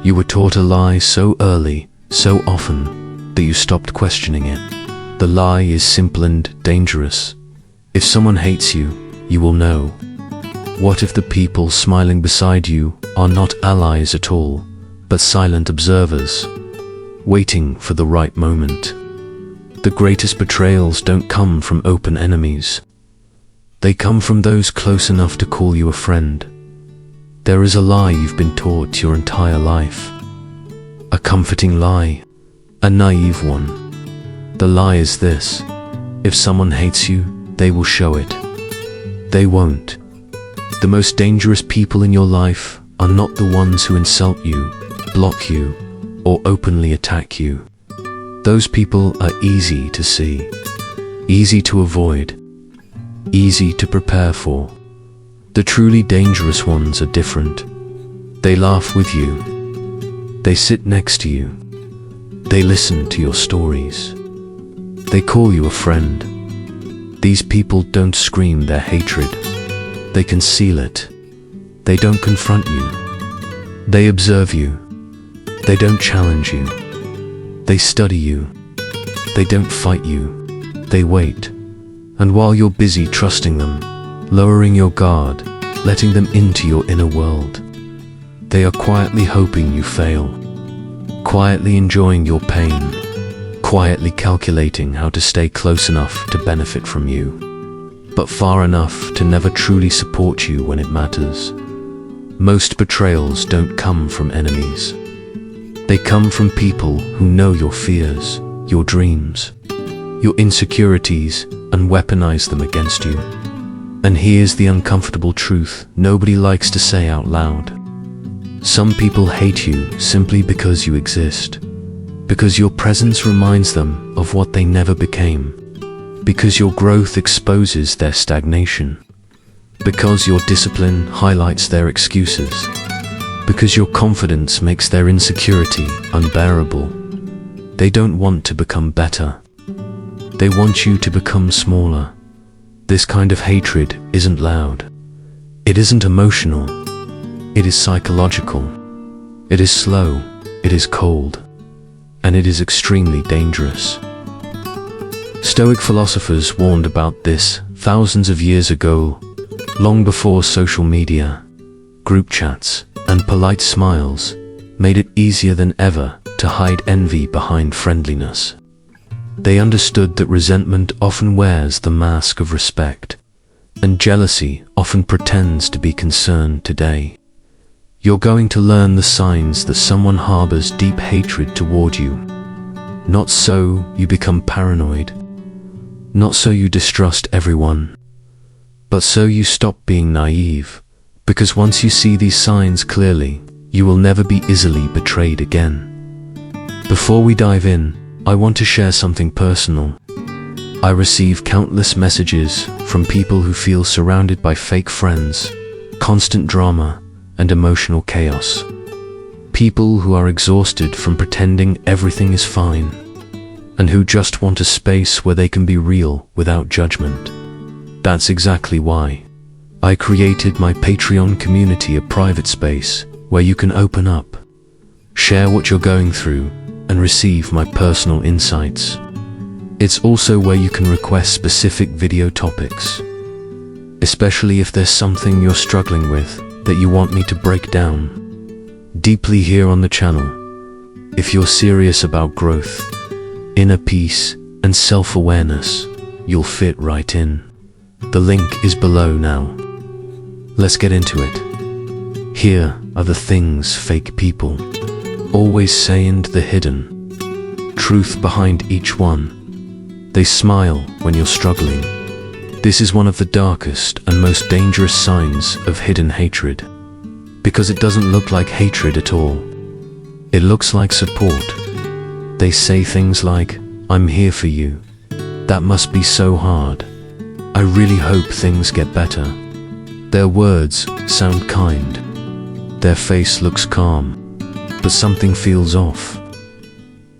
You were taught a lie so early, so often, that you stopped questioning it. The lie is simple and dangerous. If someone hates you, you will know. What if the people smiling beside you are not allies at all, but silent observers, waiting for the right moment? The greatest betrayals don't come from open enemies. They come from those close enough to call you a friend. There is a lie you've been taught your entire life. A comforting lie, a naive one. The lie is this: if someone hates you, they will show it. They won't. The most dangerous people in your life are not the ones who insult you, block you, or openly attack you. Those people are easy to see, easy to avoid, easy to prepare for. The truly dangerous ones are different. They laugh with you. They sit next to you. They listen to your stories. They call you a friend. These people don't scream their hatred. They conceal it. They don't confront you. They observe you. They don't challenge you. They study you. They don't fight you. They wait. And while you're busy trusting them, lowering your guard, letting them into your inner world, they are quietly hoping you fail, quietly enjoying your pain, quietly calculating how to stay close enough to benefit from you, but far enough to never truly support you when it matters. Most betrayals don't come from enemies. They come from people who know your fears, your dreams, your insecurities, and weaponize them against you. And here's the uncomfortable truth nobody likes to say out loud. Some people hate you simply because you exist, because your presence reminds them of what they never became, because your growth exposes their stagnation, because your discipline highlights their excuses, because your confidence makes their insecurity unbearable. They don't want to become better. They want you to become smaller. This kind of hatred isn't loud. It isn't emotional. It is psychological. It is slow. It is cold. And it is extremely dangerous. Stoic philosophers warned about this thousands of years ago, long before social media, group chats, and polite smiles made it easier than ever to hide envy behind friendliness. They understood that resentment often wears the mask of respect, and jealousy often pretends to be concern today. You're going to learn the signs that someone harbors deep hatred toward you. Not so you become paranoid, not so you distrust everyone, but so you stop being naive, because once you see these signs clearly, you will never be easily betrayed again. Before we dive in, I want to share something personal. I receive countless messages from people who feel surrounded by fake friends, constant drama, and emotional chaos. People who are exhausted from pretending everything is fine, and who just want a space where they can be real without judgment. That's exactly why I created my Patreon community, a private space where you can open up, share what you're going through, and receive my personal insights. It's also where you can request specific video topics, especially if there's something you're struggling with that you want me to break down deeply here on the channel. If you're serious about growth, inner peace, and self-awareness, you'll fit right in. The link is below now. Let's get into it. Here are the things fake people always say and the hidden truth behind each one. They smile when you're struggling. This is one of the darkest and most dangerous signs of hidden hatred, because it doesn't look like hatred at all. It looks like support. They say things like, "I'm here for you. That must be so hard. I really hope things get better." Their words sound kind. Their face looks calm, but something feels off.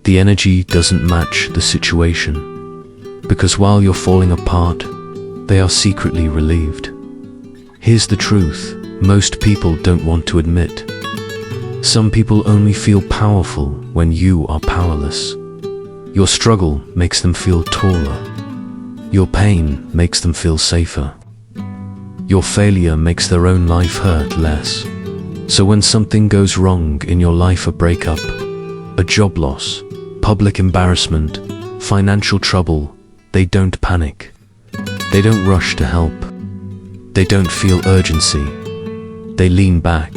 The energy doesn't match the situation, because while you're falling apart, they are secretly relieved. Here's the truth most people don't want to admit. Some people only feel powerful when you are powerless. Your struggle makes them feel taller. Your pain makes them feel safer. Your failure makes their own life hurt less. So when something goes wrong in your life, a breakup, a job loss, public embarrassment, financial trouble, they don't panic. They don't rush to help. They don't feel urgency. They lean back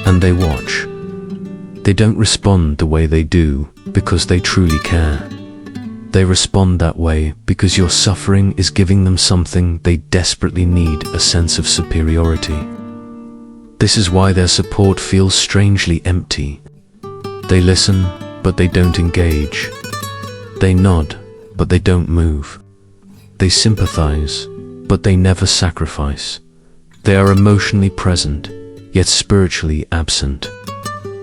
and they watch. They don't respond the way they do because they truly care. They respond that way because your suffering is giving them something they desperately need, a sense of superiority. This is why their support feels strangely empty. They listen, but they don't engage. They nod, but they don't move. They sympathize, but they never sacrifice. They are emotionally present, yet spiritually absent.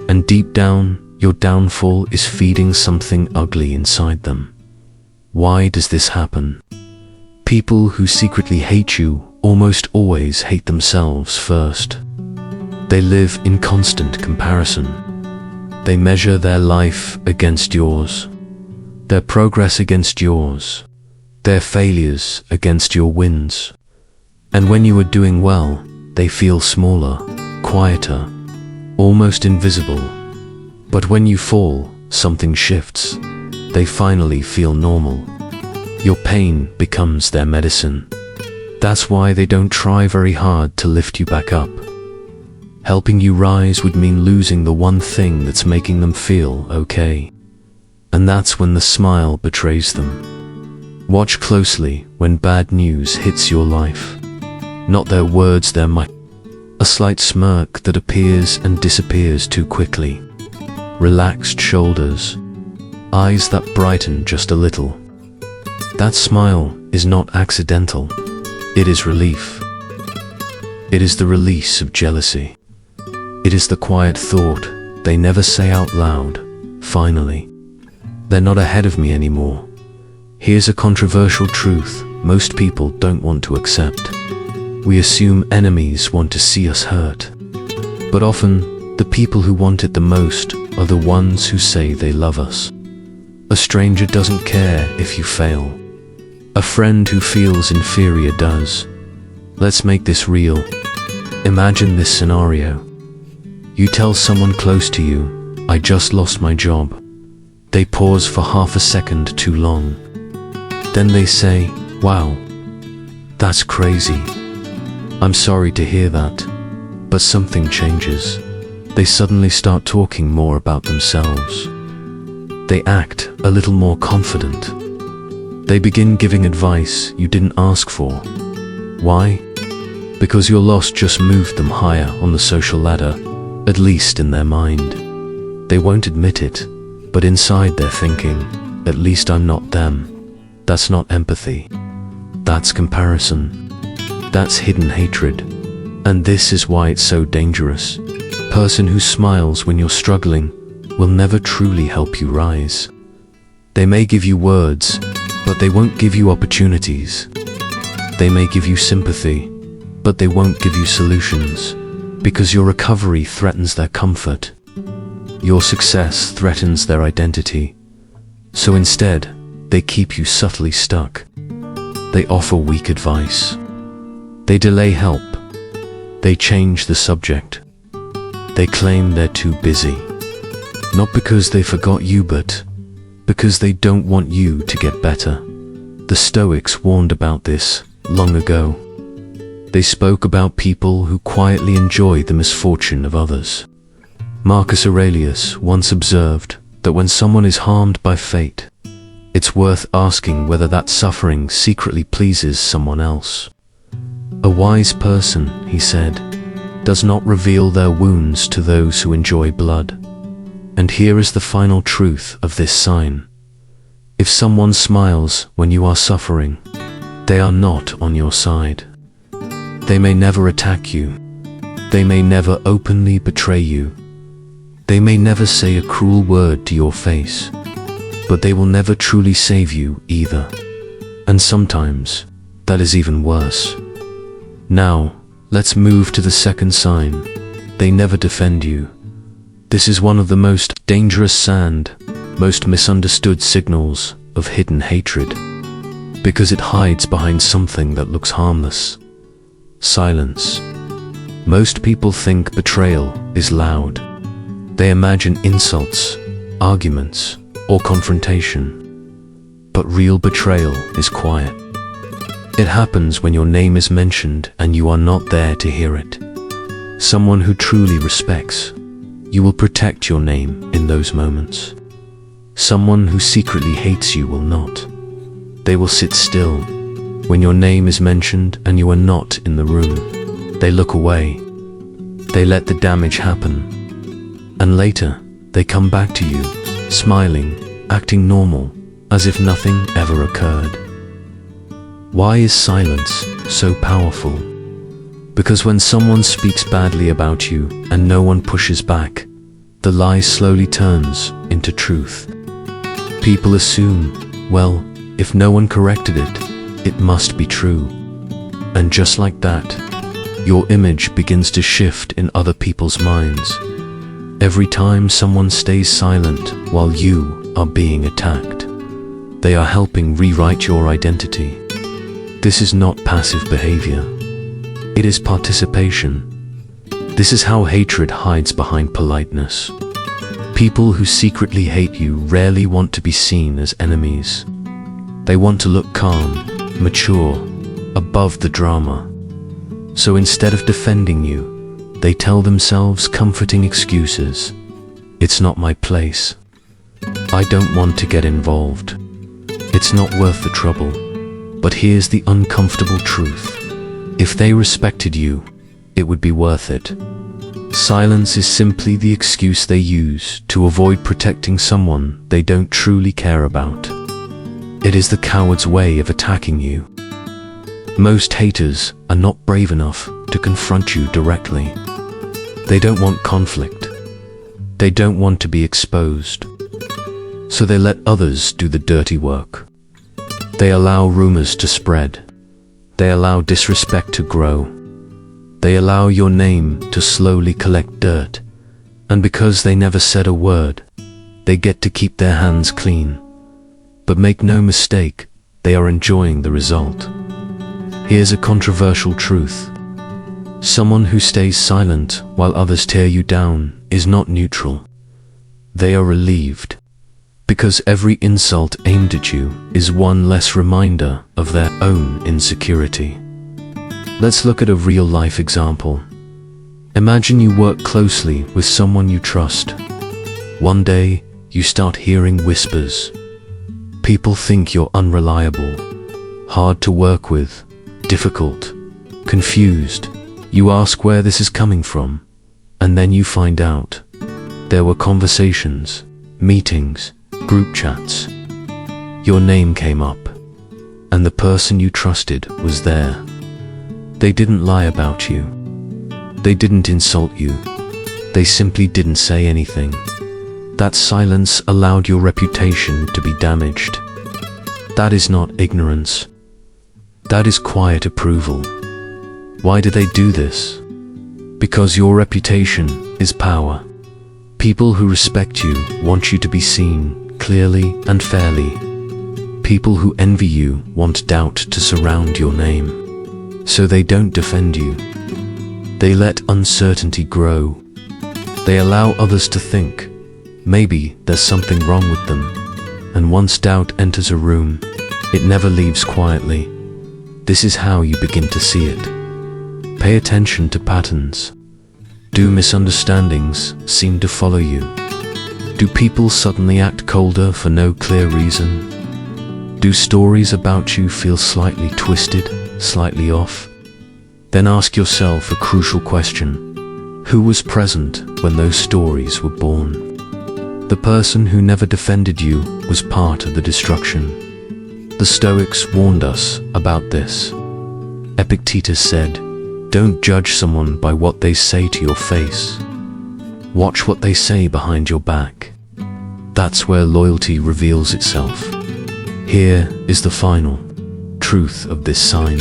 And deep down, your downfall is feeding something ugly inside them. Why does this happen? People who secretly hate you almost always hate themselves first. They live in constant comparison. They measure their life against yours, their progress against yours, their failures against your wins. And when you are doing well, they feel smaller, quieter, almost invisible. But when you fall, something shifts. They finally feel normal. Your pain becomes their medicine. That's why they don't try very hard to lift you back up. Helping you rise would mean losing the one thing that's making them feel okay. And that's when the smile betrays them. Watch closely when bad news hits your life. Not their words, their might. A slight smirk that appears and disappears too quickly. Relaxed shoulders. Eyes that brighten just a little. That smile is not accidental. It is relief. It is the release of jealousy. It is the quiet thought they never say out loud. Finally, they're not ahead of me anymore. Here's a controversial truth most people don't want to accept. We assume enemies want to see us hurt. But often, the people who want it the most are the ones who say they love us. A stranger doesn't care if you fail. A friend who feels inferior does. Let's make this real. Imagine this scenario. You tell someone close to you, "I just lost my job." They pause for half a second too long. Then they say, "Wow, that's crazy. I'm sorry to hear that." But something changes. They suddenly start talking more about themselves. They act a little more confident. They begin giving advice you didn't ask for. Why? Because your loss just moved them higher on the social ladder, at least in their mind. They won't admit it, but inside they're thinking, "At least I'm not them." That's not empathy. That's comparison. That's hidden hatred. And this is why it's so dangerous. A person who smiles when you're struggling will never truly help you rise. They may give you words, but they won't give you opportunities. They may give you sympathy, but they won't give you solutions, because your recovery threatens their comfort. Your success threatens their identity. So instead, they keep you subtly stuck. They offer weak advice. They delay help. They change the subject. They claim they're too busy. Not because they forgot you, but because they don't want you to get better. The Stoics warned about this long ago. They spoke about people who quietly enjoy the misfortune of others. Marcus Aurelius once observed that when someone is harmed by fate, it's worth asking whether that suffering secretly pleases someone else. A wise person, he said, does not reveal their wounds to those who enjoy blood. And here is the final truth of this sign. If someone smiles when you are suffering, they are not on your side. They may never attack you. They may never openly betray you. They may never say a cruel word to your face, but they will never truly save you either. And sometimes, that is even worse. Now, let's move to the second sign. They never defend you. This is one of the most dangerous and most misunderstood signals of hidden hatred, because it hides behind something that looks harmless: silence. Most people think betrayal is loud. They imagine insults, arguments, or confrontation. But real betrayal is quiet. It happens when your name is mentioned and you are not there to hear it. Someone who truly respects you will protect your name in those moments. Someone who secretly hates you will not. They will sit still when your name is mentioned and you are not in the room. They look away. They let the damage happen. And later, they come back to you, smiling, acting normal, as if nothing ever occurred. Why is silence so powerful? Because when someone speaks badly about you and no one pushes back, the lie slowly turns into truth. People assume, well, if no one corrected it, it must be true. And just like that, your image begins to shift in other people's minds. Every time someone stays silent while you are being attacked, they are helping rewrite your identity. This is not passive behavior. It is participation. This is how hatred hides behind politeness. People who secretly hate you rarely want to be seen as enemies. They want to look calm, mature, above the drama. So instead of defending you, they tell themselves comforting excuses. It's not my place. I don't want to get involved. It's not worth the trouble. But here's the uncomfortable truth. If they respected you, it would be worth it. Silence is simply the excuse they use to avoid protecting someone they don't truly care about. It is the coward's way of attacking you. Most haters are not brave enough to confront you directly. They don't want conflict. They don't want to be exposed. So they let others do the dirty work. They allow rumors to spread. They allow disrespect to grow. They allow your name to slowly collect dirt. And because they never said a word, they get to keep their hands clean. But make no mistake, they are enjoying the result. Here's a controversial truth. Someone who stays silent while others tear you down is not neutral. They are relieved. Because every insult aimed at you is one less reminder of their own insecurity. Let's look at a real-life example. Imagine you work closely with someone you trust. One day, you start hearing whispers. People think you're unreliable, hard to work with, difficult, confused. You ask where this is coming from, and then you find out. There were conversations, meetings, group chats. Your name came up, and the person you trusted was there. They didn't lie about you. They didn't insult you. They simply didn't say anything. That silence allowed your reputation to be damaged. That is not ignorance. That is quiet approval. Why do they do this? Because your reputation is power. People who respect you want you to be seen clearly and fairly. People who envy you want doubt to surround your name. So they don't defend you. They let uncertainty grow. They allow others to think, maybe there's something wrong with them. And once doubt enters a room, it never leaves quietly. This is how you begin to see it. Pay attention to patterns. Do misunderstandings seem to follow you? Do people suddenly act colder for no clear reason? Do stories about you feel slightly twisted, slightly off? Then ask yourself a crucial question. Who was present when those stories were born? The person who never defended you was part of the destruction. The Stoics warned us about this. Epictetus said, "Don't judge someone by what they say to your face. Watch what they say behind your back." That's where loyalty reveals itself. Here is the final truth of this sign.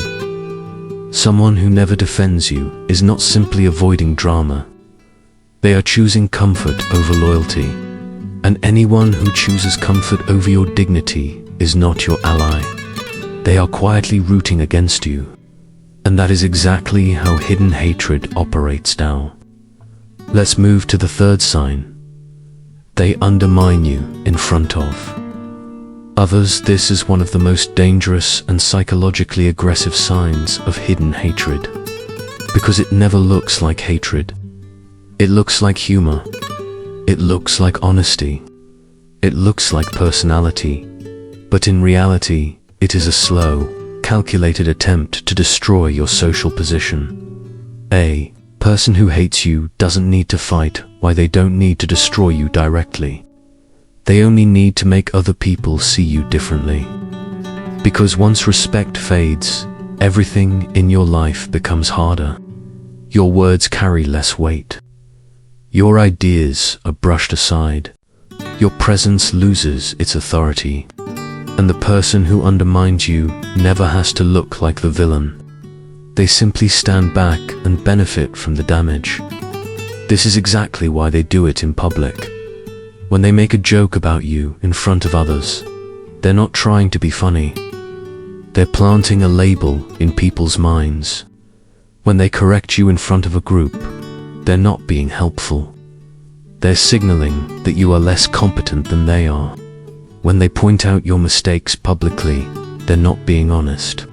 Someone who never defends you is not simply avoiding drama. They are choosing comfort over loyalty, and anyone who chooses comfort over your dignity is not your ally. They are quietly rooting against you, and that is exactly how hidden hatred operates now. Let's move to the third sign. They undermine you in front of others. This is one of the most dangerous and psychologically aggressive signs of hidden hatred, because it never looks like hatred. It looks like humor. It looks like honesty. It looks like personality. But in reality, it is a slow, calculated attempt to destroy your social position. A person who hates you doesn't need to fight why they don't need to destroy you directly. They only need to make other people see you differently. Because once respect fades, everything in your life becomes harder. Your words carry less weight. Your ideas are brushed aside. Your presence loses its authority. And the person who undermines you never has to look like the villain. They simply stand back and benefit from the damage. This is exactly why they do it in public. When they make a joke about you in front of others, they're not trying to be funny. They're planting a label in people's minds. When they correct you in front of a group, they're not being helpful. They're signaling that you are less competent than they are. When they point out your mistakes publicly, they're not being honest.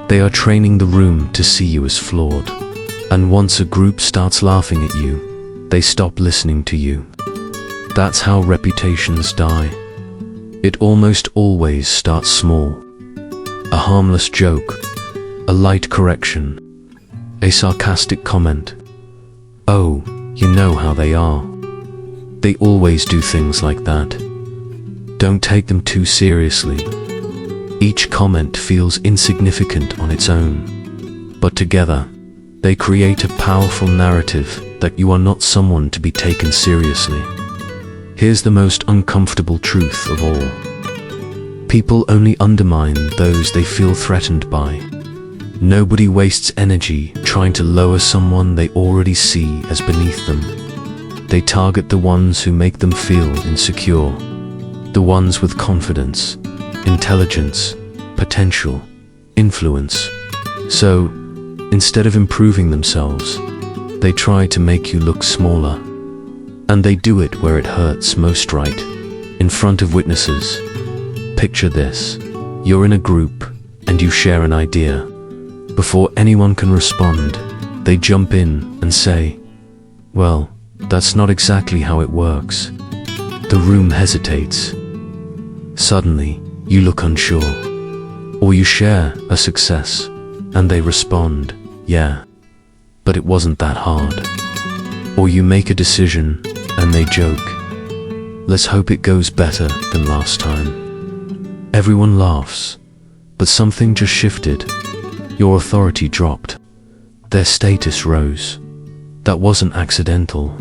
They are training the room to see you as flawed. And once a group starts laughing at you, they stop listening to you. That's how reputations die. It almost always starts small. A harmless joke, a light correction, a sarcastic comment. Oh, you know how they are. They always do things like that. Don't take them too seriously. Each comment feels insignificant on its own, but together, they create a powerful narrative that you are not someone to be taken seriously. Here's the most uncomfortable truth of all. People only undermine those they feel threatened by. Nobody wastes energy trying to lower someone they already see as beneath them. They target the ones who make them feel insecure, the ones with confidence, intelligence, potential, influence. So, instead of improving themselves, they try to make you look smaller. And they do it where it hurts most, right? In front of witnesses. Picture this. You're in a group and you share an idea. Before anyone can respond, they jump in and say, "Well, that's not exactly how it works." The room hesitates. Suddenly, you look unsure. Or you share a success, and they respond, "Yeah, but it wasn't that hard." Or you make a decision, and they joke, "Let's hope it goes better than last time." Everyone laughs, but something just shifted. Your authority dropped. Their status rose. That wasn't accidental.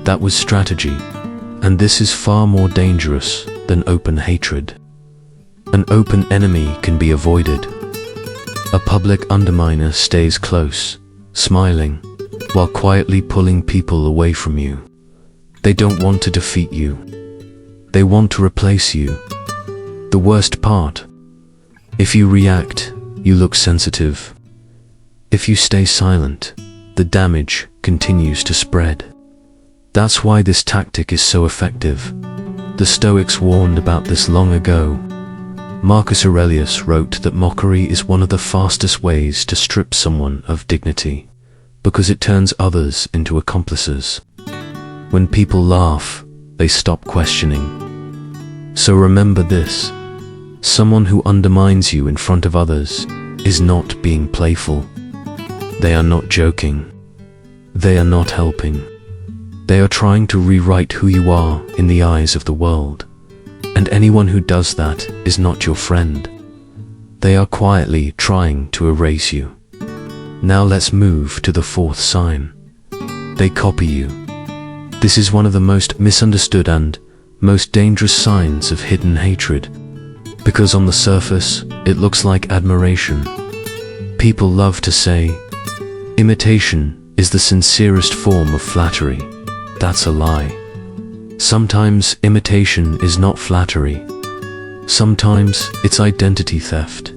That was strategy. And this is far more dangerous than open hatred. An open enemy can be avoided. A public underminer stays close, smiling, while quietly pulling people away from you. They don't want to defeat you. They want to replace you. The worst part, if you react, you look sensitive. If you stay silent, the damage continues to spread. That's why this tactic is so effective. The Stoics warned about this long ago. Marcus Aurelius wrote that mockery is one of the fastest ways to strip someone of dignity, because it turns others into accomplices. When people laugh, they stop questioning. So remember this. Someone who undermines you in front of others is not being playful. They are not joking. They are not helping. They are trying to rewrite who you are in the eyes of the world. And anyone who does that is not your friend. They are quietly trying to erase you. Now let's move to the fourth sign. They copy you. This is one of the most misunderstood and most dangerous signs of hidden hatred. Because on the surface, it looks like admiration. People love to say, imitation is the sincerest form of flattery. that's a lie. Sometimes imitation is not flattery. Sometimes it's identity theft.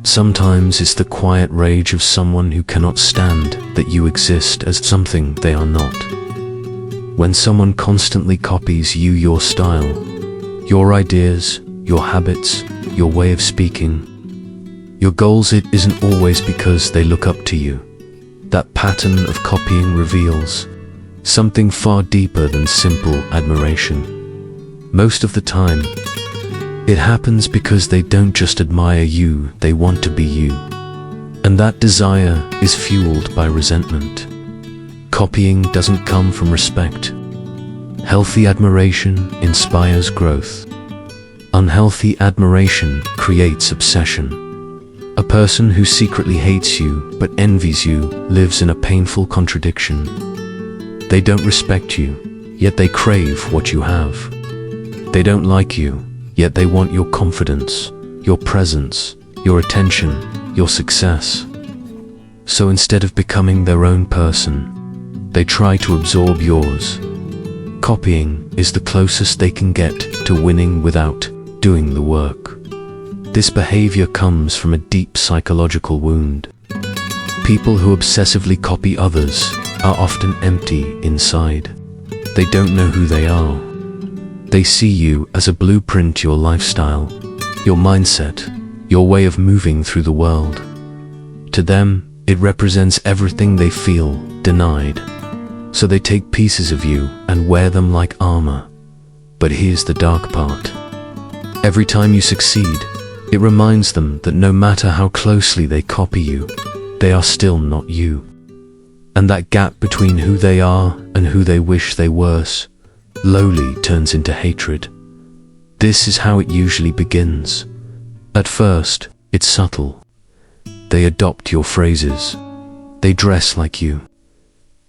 Sometimes it's the quiet rage of someone who cannot stand that you exist as something they are not. When someone constantly copies you, your style, your ideas, your habits, your way of speaking, your goals, it isn't always because they look up to you. That pattern of copying reveals something far deeper than simple admiration. Most of the time, it happens because they don't just admire you, they want to be you. And that desire is fueled by resentment. Copying doesn't come from respect. Healthy admiration inspires growth. Unhealthy admiration creates obsession. A person who secretly hates you but envies you lives in a painful contradiction. They don't respect you, yet they crave what you have. They don't like you, yet they want your confidence, your presence, your attention, your success. So instead of becoming their own person, they try to absorb yours. Copying is the closest they can get to winning without doing the work. This behavior comes from a deep psychological wound. People who obsessively copy others are often empty inside. They don't know who they are. They see you as a blueprint, your lifestyle, your mindset, your way of moving through the world. To them, it represents everything they feel denied. So they take pieces of you and wear them like armor. But here's the dark part. Every time you succeed, it reminds them that no matter how closely they copy you, they are still not you. And that gap between who they are and who they wish they were slowly turns into hatred. This is how it usually begins. At first, it's subtle. They adopt your phrases. They dress like you.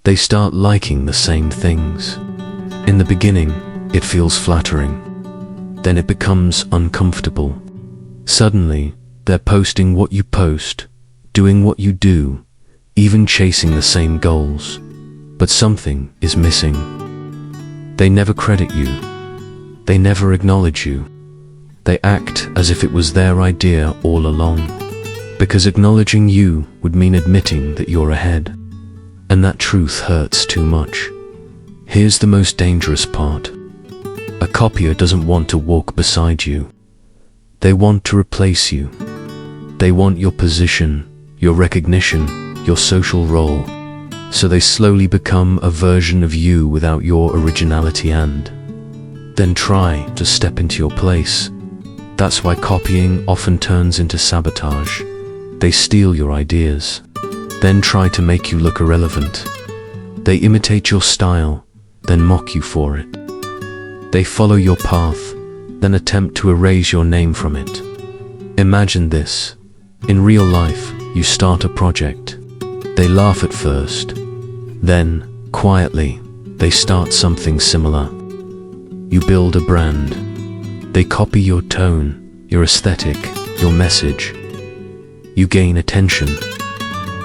They start liking the same things. In the beginning, it feels flattering. Then it becomes uncomfortable. Suddenly, they're posting what you post, doing what you do, even chasing the same goals. But something is missing. They never credit you. They never acknowledge you. They act as if it was their idea all along. Because acknowledging you would mean admitting that you're ahead. And that truth hurts too much. Here's the most dangerous part. A copier doesn't want to walk beside you. They want to replace you. They want your position, your recognition, your social role. So they slowly become a version of you without your originality and then try to step into your place. That's why copying often turns into sabotage. They steal your ideas, then try to make you look irrelevant. They imitate your style, then mock you for it. They follow your path, then attempt to erase your name from it. Imagine this. In real life, you start a project. They laugh at first. Then, quietly, they start something similar. You build a brand. They copy your tone, your aesthetic, your message. You gain attention.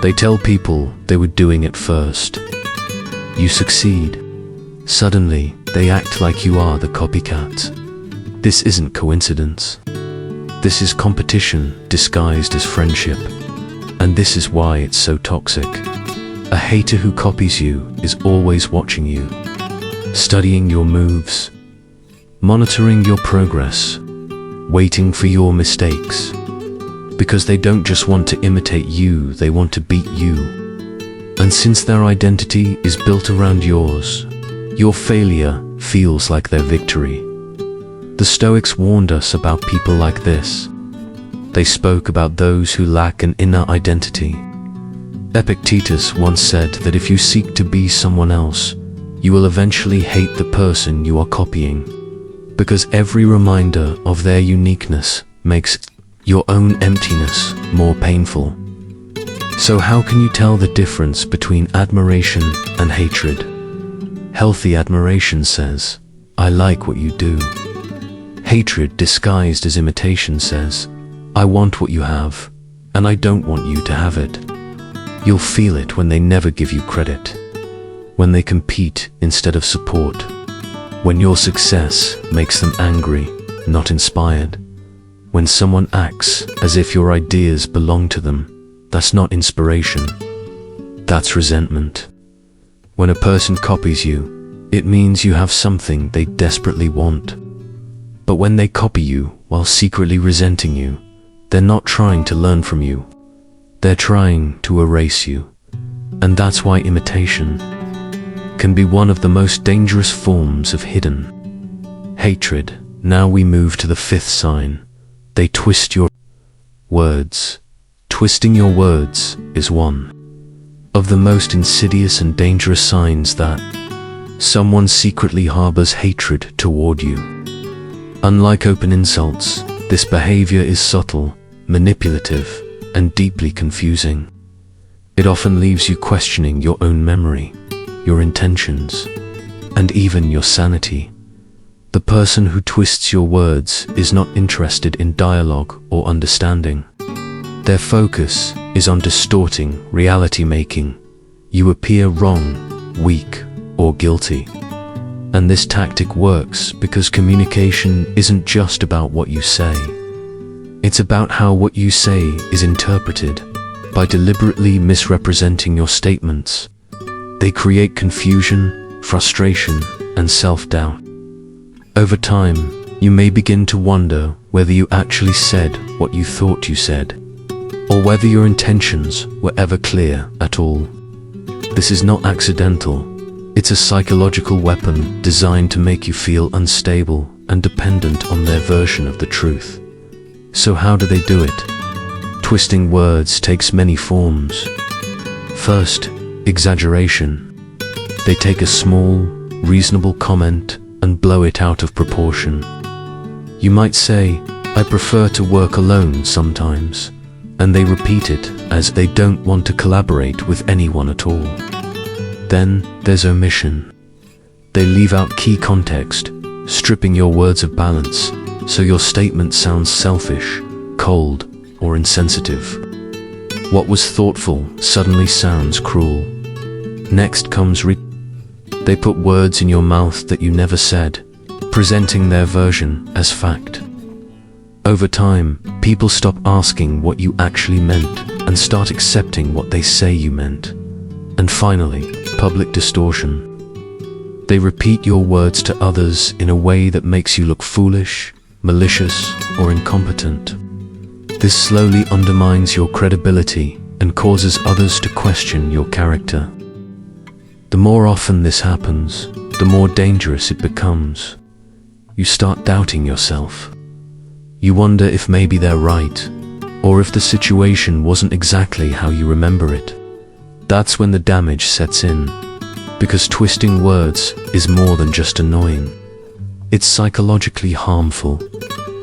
They tell people they were doing it first. You succeed. Suddenly, they act like you are the copycat. This isn't coincidence. This is competition disguised as friendship. And this is why it's so toxic. A hater who copies you is always watching you, studying your moves, monitoring your progress, waiting for your mistakes. Because they don't just want to imitate you, they want to beat you. And since their identity is built around yours, your failure feels like their victory. The Stoics warned us about people like this. They spoke about those who lack an inner identity. Epictetus once said that if you seek to be someone else, you will eventually hate the person you are copying, because every reminder of their uniqueness makes your own emptiness more painful. So how can you tell the difference between admiration and hatred? Healthy admiration says, "I like what you do." Hatred disguised as imitation says, "I want what you have, and I don't want you to have it." You'll feel it when they never give you credit. when they compete instead of support, when your success makes them angry, not inspired, when someone acts as if your ideas belong to them. That's not inspiration, that's resentment. When a person copies you, it means you have something they desperately want. But when they copy you while secretly resenting you, they're not trying to learn from you. They're trying to erase you. And that's why imitation can be one of the most dangerous forms of hidden hatred. Now we move to the fifth sign. They twist your words. Twisting your words is one of the most insidious and dangerous signs that someone secretly harbors hatred toward you. Unlike open insults, this behavior is subtle, manipulative, and deeply confusing. It often leaves you questioning your own memory, your intentions, and even your sanity. The person who twists your words is not interested in dialogue or understanding. Their focus is on distorting reality, making you appear wrong, weak, or guilty. And this tactic works because communication isn't just about what you say. It's about how what you say is interpreted. By deliberately misrepresenting your statements, they create confusion, frustration, and self-doubt. Over time, you may begin to wonder whether you actually said what you thought you said, or whether your intentions were ever clear at all. This is not accidental. It's a psychological weapon designed to make you feel unstable and dependent on their version of the truth. So how do they do it? Twisting words takes many forms. First, exaggeration. They take a small, reasonable comment and blow it out of proportion. You might say, "I prefer to work alone sometimes," and they repeat it as they don't want to collaborate with anyone at all. Then there's omission. They leave out key context, stripping your words of balance, so your statement sounds selfish, cold, or insensitive. What was thoughtful suddenly sounds cruel. Next comes they put words in your mouth that you never said, presenting their version as fact. Over time, people stop asking what you actually meant and start accepting what they say you meant. And finally, public distortion. They repeat your words to others in a way that makes you look foolish, malicious, or incompetent. This slowly undermines your credibility and causes others to question your character. The more often this happens, the more dangerous it becomes. You start doubting yourself. You wonder if maybe they're right, or if the situation wasn't exactly how you remember it. That's when the damage sets in, because twisting words is more than just annoying. It's psychologically harmful.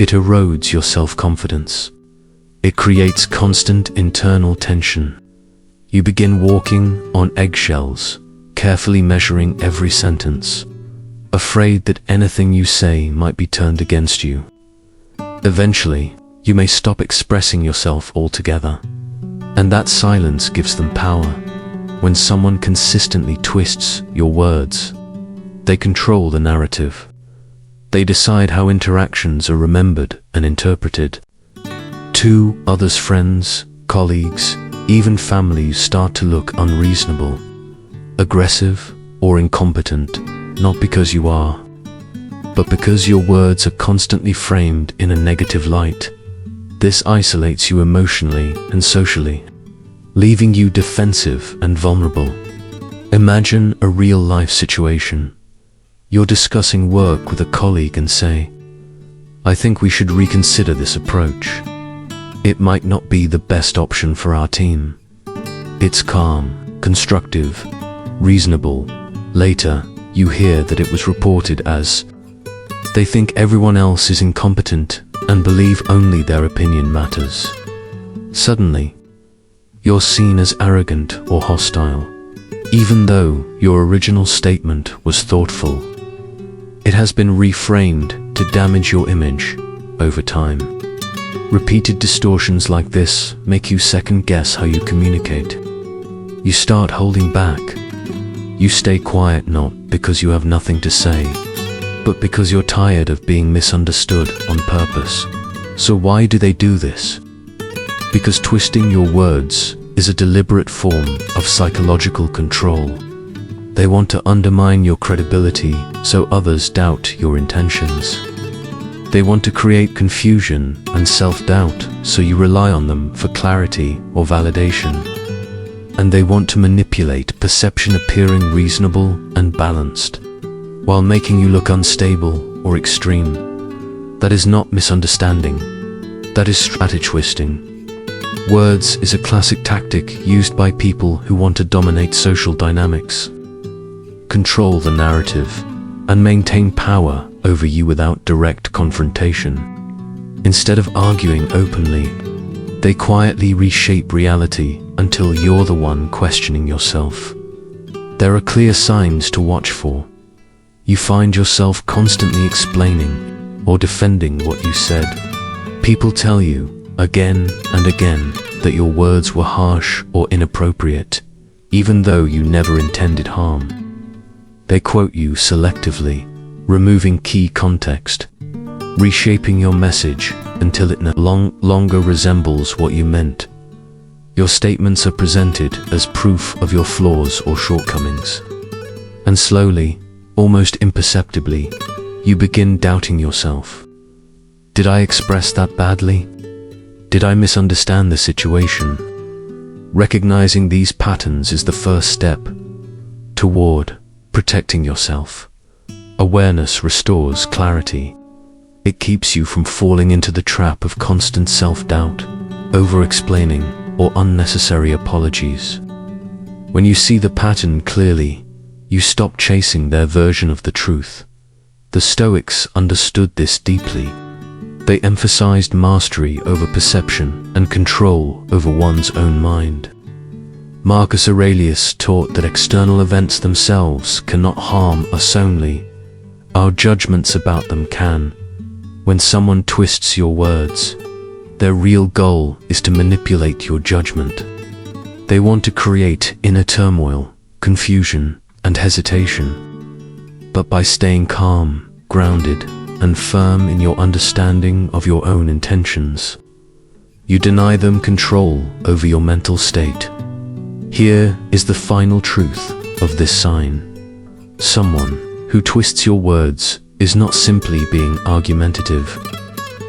It erodes your self-confidence. It creates constant internal tension. You begin walking on eggshells, carefully measuring every sentence, afraid that anything you say might be turned against you. Eventually, you may stop expressing yourself altogether, and that silence gives them power. When someone consistently twists your words, they control the narrative. They decide how interactions are remembered and interpreted. To others, friends, colleagues, even families start to look unreasonable, aggressive, or incompetent, not because you are, but because your words are constantly framed in a negative light. This isolates you emotionally and socially, leaving you defensive and vulnerable. Imagine a real-life situation. You're discussing work with a colleague and say, "I think we should reconsider this approach. It might not be the best option for our team." It's calm, constructive, reasonable. Later, you hear that it was reported as, "They think everyone else is incompetent and believe only their opinion matters." Suddenly, you're seen as arrogant or hostile, even though your original statement was thoughtful. It has been reframed to damage your image over time. Repeated distortions like this make you second-guess how you communicate. You start holding back. You stay quiet not because you have nothing to say, but because you're tired of being misunderstood on purpose. So why do they do this? Because twisting your words is a deliberate form of psychological control. They want to undermine your credibility so others doubt your intentions. They want to create confusion and self-doubt so you rely on them for clarity or validation. And they want to manipulate perception appearing reasonable and balanced, while making you look unstable or extreme. That is not misunderstanding. That is strategy twisting. Words is a classic tactic used by people who want to dominate social dynamics, control the narrative, and maintain power over you without direct confrontation. Instead of arguing openly, they quietly reshape reality until you're the one questioning yourself. There are clear signs to watch for. You find yourself constantly explaining or defending what you said. People tell you again and again that your words were harsh or inappropriate, even though you never intended harm. They quote you selectively, removing key context, reshaping your message until it no longer resembles what you meant. Your statements are presented as proof of your flaws or shortcomings. And slowly, almost imperceptibly, you begin doubting yourself. Did I express that badly? Did I misunderstand the situation? Recognizing these patterns is the first step toward protecting yourself. Awareness restores clarity. It keeps you from falling into the trap of constant self-doubt, over-explaining, or unnecessary apologies. When you see the pattern clearly, you stop chasing their version of the truth. The Stoics understood this deeply. They emphasized mastery over perception and control over one's own mind. Marcus Aurelius taught that external events themselves cannot harm us only. Our judgments about them can. When someone twists your words, their real goal is to manipulate your judgment. They want to create inner turmoil, confusion, and hesitation. But by staying calm, grounded, and firm in your understanding of your own intentions, you deny them control over your mental state. Here is the final truth of this sign. Someone who twists your words is not simply being argumentative.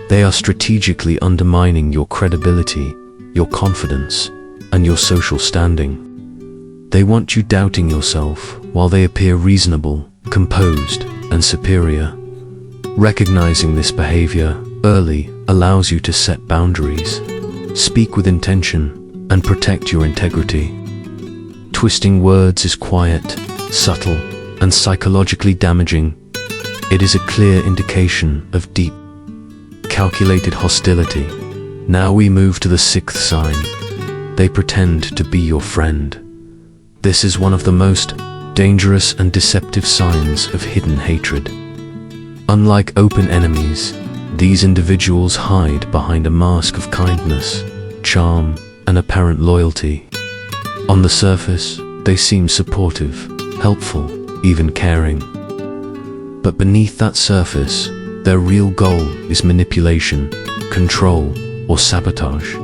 They are strategically undermining your credibility, your confidence, and your social standing. They want you doubting yourself while they appear reasonable, composed, and superior. Recognizing this behavior early allows you to set boundaries, speak with intention, and protect your integrity. Twisting words is quiet, subtle, and psychologically damaging. It is a clear indication of deep, calculated hostility. Now we move to the sixth sign. They pretend to be your friend. This is one of the most dangerous and deceptive signs of hidden hatred. Unlike open enemies, these individuals hide behind a mask of kindness, charm, and apparent loyalty. On the surface, they seem supportive, helpful, even caring. But beneath that surface, their real goal is manipulation, control, or sabotage.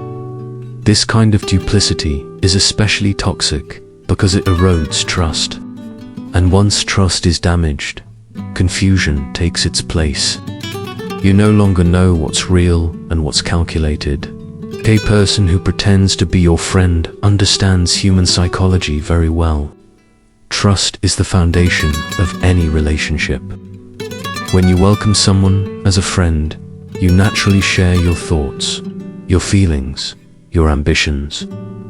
This kind of duplicity is especially toxic because it erodes trust. And once trust is damaged, confusion takes its place. You no longer know what's real and what's calculated. A person who pretends to be your friend understands human psychology very well. Trust is the foundation of any relationship. When you welcome someone as a friend, you naturally share your thoughts, your feelings, your ambitions,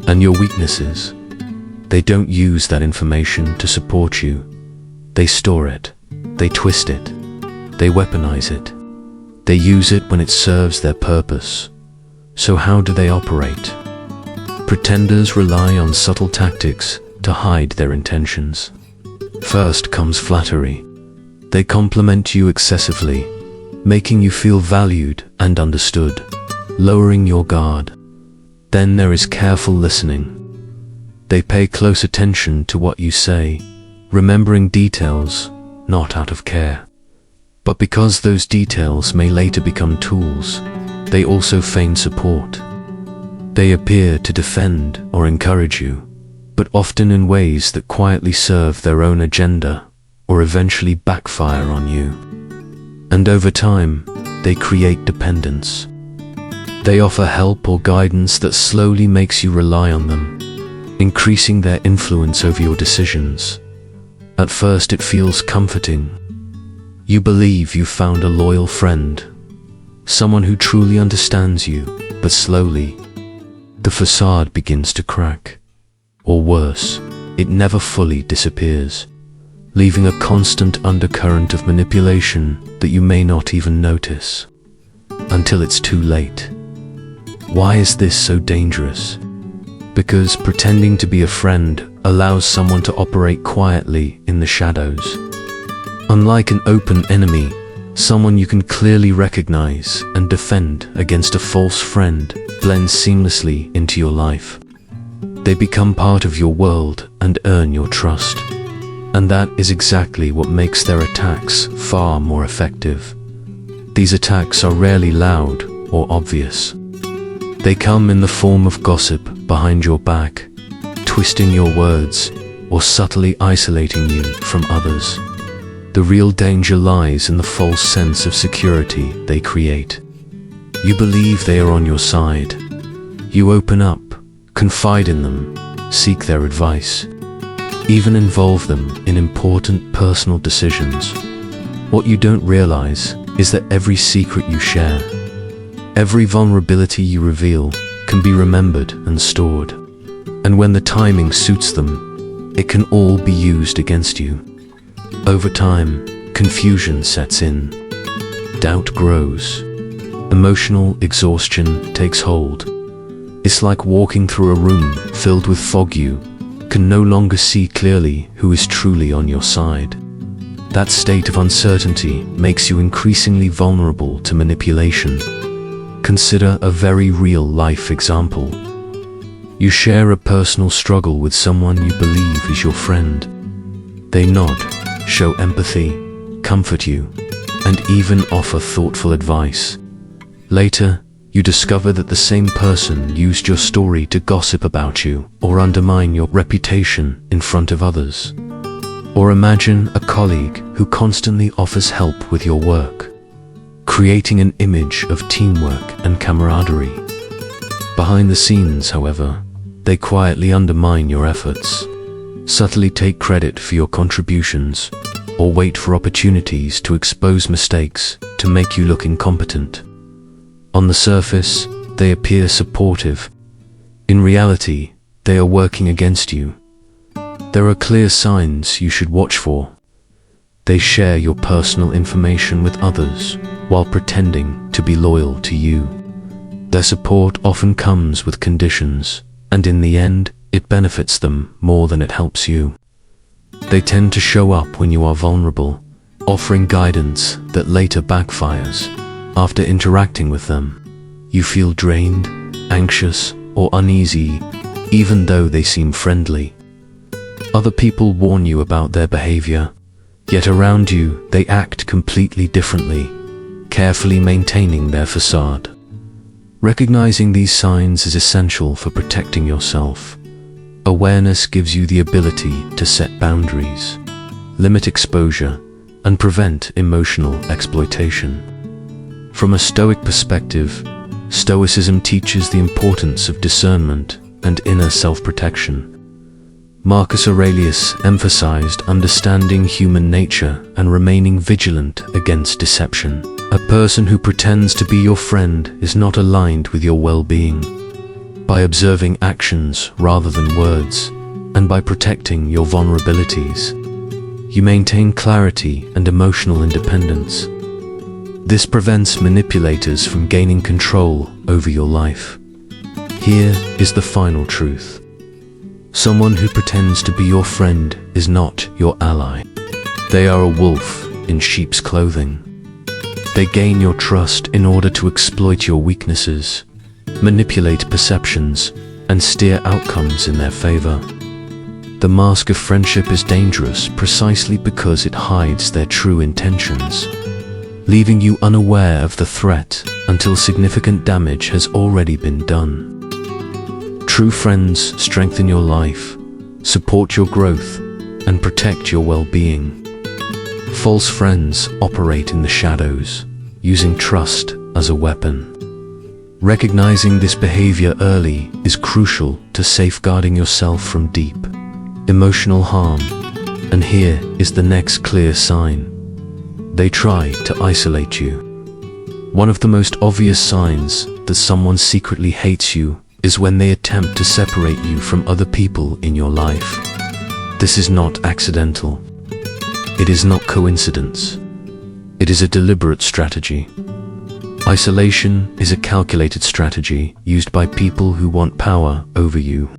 and your weaknesses. They don't use that information to support you. They store it. They twist it. They weaponize it. They use it when it serves their purpose. So how do they operate? Pretenders rely on subtle tactics to hide their intentions. First comes flattery. They compliment you excessively, making you feel valued and understood, lowering your guard. Then there is careful listening. They pay close attention to what you say, remembering details not out of care, but because those details may later become tools. They also feign support. They appear to defend or encourage you, but often in ways that quietly serve their own agenda or eventually backfire on you. And over time, they create dependence. They offer help or guidance that slowly makes you rely on them, increasing their influence over your decisions. At first, it feels comforting. You believe you've found a loyal friend, someone who truly understands you, but slowly, the facade begins to crack. Or worse, it never fully disappears, leaving a constant undercurrent of manipulation that you may not even notice, until it's too late. Why is this so dangerous? Because pretending to be a friend allows someone to operate quietly in the shadows. Unlike an open enemy, someone you can clearly recognize and defend against, a false friend blends seamlessly into your life. They become part of your world and earn your trust. And that is exactly what makes their attacks far more effective. These attacks are rarely loud or obvious. They come in the form of gossip behind your back, twisting your words, or subtly isolating you from others. The real danger lies in the false sense of security they create. You believe they are on your side. You open up, confide in them, seek their advice, even involve them in important personal decisions. What you don't realize is that every secret you share, every vulnerability you reveal, can be remembered and stored. And when the timing suits them, it can all be used against you. Over time, confusion sets in. Doubt grows. Emotional exhaustion takes hold. It's like walking through a room filled with fog. You can no longer see clearly who is truly on your side. That state of uncertainty makes you increasingly vulnerable to manipulation. Consider a very real-life example. You share a personal struggle with someone you believe is your friend. They nod, show empathy, comfort you, and even offer thoughtful advice. Later, you discover that the same person used your story to gossip about you or undermine your reputation in front of others. Or imagine a colleague who constantly offers help with your work, creating an image of teamwork and camaraderie. Behind the scenes, however, they quietly undermine your efforts, subtly take credit for your contributions, or wait for opportunities to expose mistakes to make you look incompetent. On the surface, they appear supportive. In reality, they are working against you. There are clear signs you should watch for. They share your personal information with others while pretending to be loyal to you. Their support often comes with conditions, and in the end, it benefits them more than it helps you. They tend to show up when you are vulnerable, offering guidance that later backfires. After interacting with them, you feel drained, anxious, or uneasy, even though they seem friendly. Other people warn you about their behavior, yet around you they act completely differently, carefully maintaining their facade. Recognizing these signs is essential for protecting yourself. Awareness gives you the ability to set boundaries, limit exposure, and prevent emotional exploitation. From a Stoic perspective, Stoicism teaches the importance of discernment and inner self-protection. Marcus Aurelius emphasized understanding human nature and remaining vigilant against deception. A person who pretends to be your friend is not aligned with your well-being. By observing actions rather than words, and by protecting your vulnerabilities, you maintain clarity and emotional independence. This prevents manipulators from gaining control over your life. Here is the final truth. Someone who pretends to be your friend is not your ally. They are a wolf in sheep's clothing. They gain your trust in order to exploit your weaknesses, manipulate perceptions, and steer outcomes in their favor. The mask of friendship is dangerous precisely because it hides their true intentions, leaving you unaware of the threat until significant damage has already been done. True friends strengthen your life, support your growth, and protect your well-being. False friends operate in the shadows, using trust as a weapon. Recognizing this behavior early is crucial to safeguarding yourself from deep emotional harm. And here is the next clear sign. They try to isolate you. One of the most obvious signs that someone secretly hates you is when they attempt to separate you from other people in your life. This is not accidental. It is not coincidence. It is a deliberate strategy. Isolation is a calculated strategy used by people who want power over you.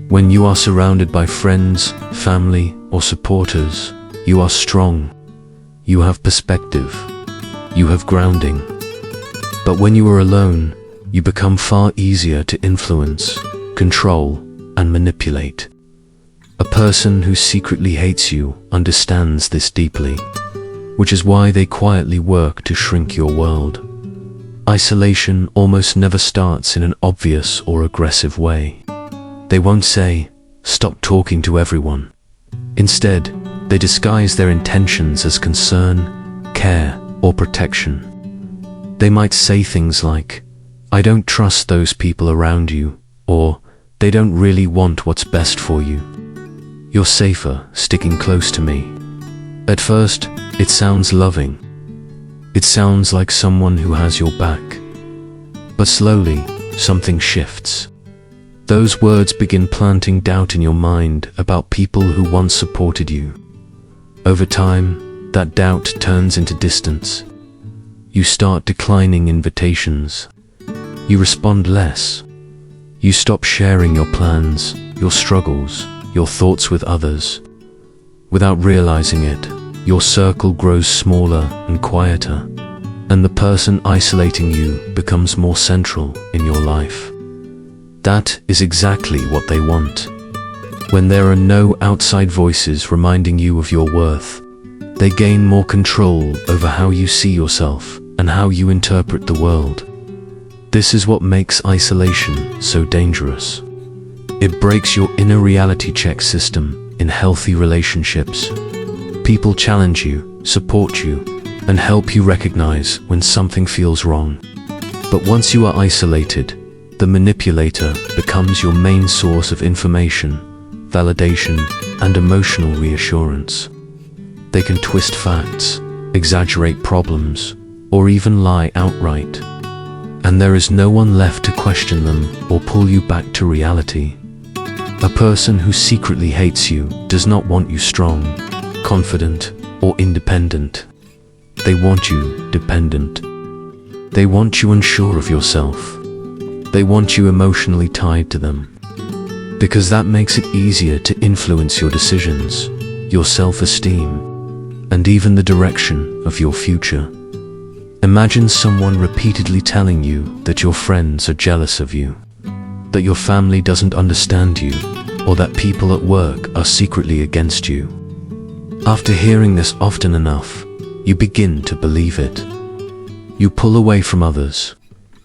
When you are surrounded by friends, family, or supporters, you are strong. You have perspective. You have grounding. But when you are alone, you become far easier to influence, control, and manipulate. A person who secretly hates you understands this deeply, which is why they quietly work to shrink your world. Isolation almost never starts in an obvious or aggressive way. They won't say, "Stop talking to everyone." Instead, they disguise their intentions as concern, care, or protection. They might say things like, "I don't trust those people around you," or "They don't really want what's best for you. You're safer sticking close to me." At first, it sounds loving. It sounds like someone who has your back. But slowly, something shifts. Those words begin planting doubt in your mind about people who once supported you. Over time, that doubt turns into distance. You start declining invitations. You respond less. You stop sharing your plans, your struggles, your thoughts with others. Without realizing it, your circle grows smaller and quieter, and the person isolating you becomes more central in your life. That is exactly what they want. When there are no outside voices reminding you of your worth, they gain more control over how you see yourself and how you interpret the world. This is what makes isolation so dangerous. It breaks your inner reality check system in healthy relationships. People challenge you, support you, and help you recognize when something feels wrong. But once you are isolated, the manipulator becomes your main source of information, validation, and emotional reassurance. They can twist facts, exaggerate problems, or even lie outright. And there is no one left to question them or pull you back to reality. A person who secretly hates you does not want you strong, confident, or independent. They want you dependent. They want you unsure of yourself. They want you emotionally tied to them. Because that makes it easier to influence your decisions, your self-esteem, and even the direction of your future. Imagine someone repeatedly telling you that your friends are jealous of you, that your family doesn't understand you, or that people at work are secretly against you. After hearing this often enough, you begin to believe it. You pull away from others,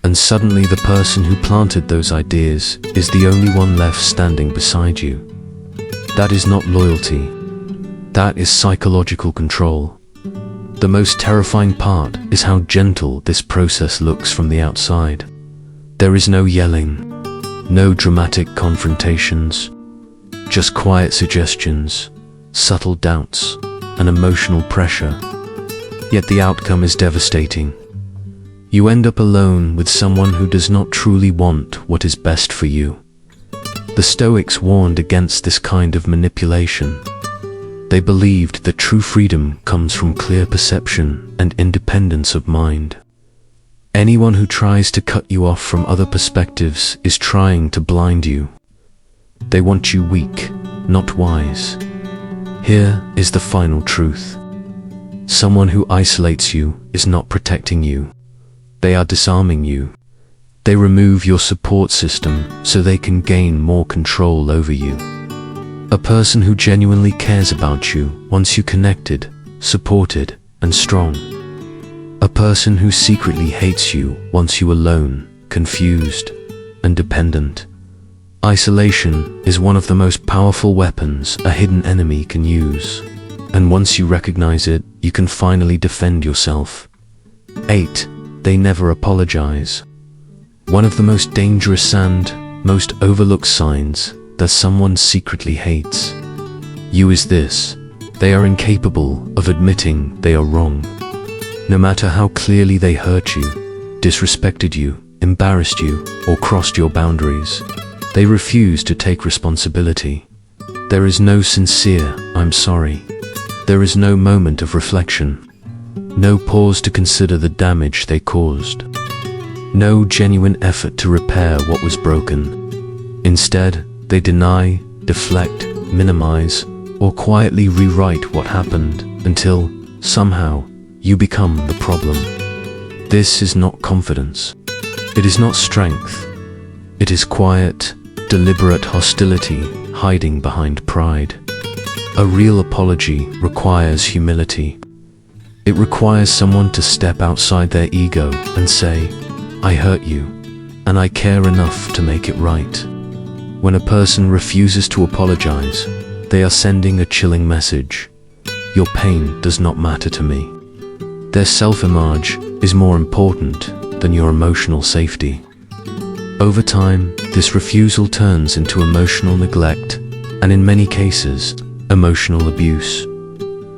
and suddenly the person who planted those ideas is the only one left standing beside you. That is not loyalty. That is psychological control. The most terrifying part is how gentle this process looks from the outside. There is no yelling, no dramatic confrontations, just quiet suggestions, subtle doubts, and emotional pressure. Yet the outcome is devastating. You end up alone with someone who does not truly want what is best for you. The Stoics warned against this kind of manipulation. They believed that true freedom comes from clear perception and independence of mind. Anyone who tries to cut you off from other perspectives is trying to blind you. They want you weak, not wise. Here is the final truth. Someone who isolates you is not protecting you. They are disarming you. They remove your support system so they can gain more control over you. A person who genuinely cares about you wants you connected, supported, and strong. A person who secretly hates you wants you alone, confused, and dependent. Isolation is one of the most powerful weapons a hidden enemy can use, and once you recognize it, you can finally defend yourself. 8. They never apologize. One of the most dangerous and most overlooked signs that someone secretly hates you is this: they are incapable of admitting they are wrong. No matter how clearly they hurt you, disrespected you, embarrassed you, or crossed your boundaries, they refuse to take responsibility. There is no sincere "I'm sorry." There is no moment of reflection, no pause to consider the damage they caused, no genuine effort to repair what was broken. Instead, they deny, deflect, minimize, or quietly rewrite what happened until, somehow, you become the problem. This is not confidence. It is not strength. It is quiet, deliberate hostility hiding behind pride. A real apology requires humility. It requires someone to step outside their ego and say, "I hurt you, and I care enough to make it right." When a person refuses to apologize, they are sending a chilling message: your pain does not matter to me. Their self-image is more important than your emotional safety. Over time, this refusal turns into emotional neglect, and in many cases, emotional abuse.